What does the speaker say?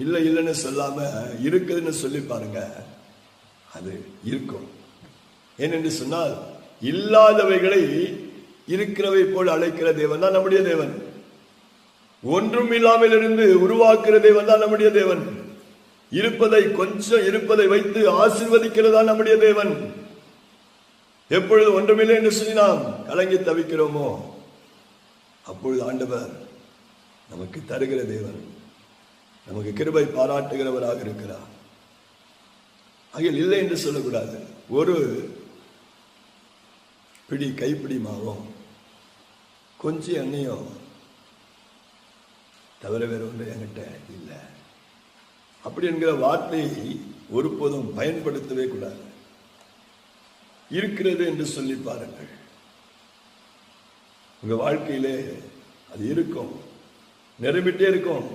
இல்லை இல்லைன்னு சொல்லாம இருக்குதுன்னு சொல்லி பாருங்க, அது இருக்கும். ஏனென்று சொன்னால் இல்லாதவைகளை இருக்கிறவை போல் அழைக்கிற தேவன் தான் நம்முடைய தேவன். ஒன்றும் இல்லாமல் இருந்து உருவாக்குற தேவன் தான் நம்முடைய தேவன். இருப்பதை கொஞ்சம் இருப்பதை வைத்து ஆசீர்வதிக்கிறதா நம்முடைய தேவன். எப்பொழுது ஒன்றுமில்லை என்று சொல்லி நாம் கலங்கி தவிக்கிறோமோ அப்பொழுது ஆண்டவர் நமக்கு தருகிற தேவன், நமக்கு கிருபை பாராட்டுகிறவராக இருக்கிறார். ஆகிய இல்லை என்று சொல்லக்கூடாது. ஒரு பிடி கைப்பிடி மாவும் கொஞ்சம் எண்ணெயும் தவிர வேற ஒன்று என்கிட்ட இல்லை அப்படி என்கிற வார்த்தையை ஒருபோதும் பயன்படுத்தவே கூடாது. இருக்கிறது என்று சொல்லி பாருங்கள். உங்க வாழ்க்கையிலே அது இருக்கும், நிரம்பிட்டே இருக்கும்.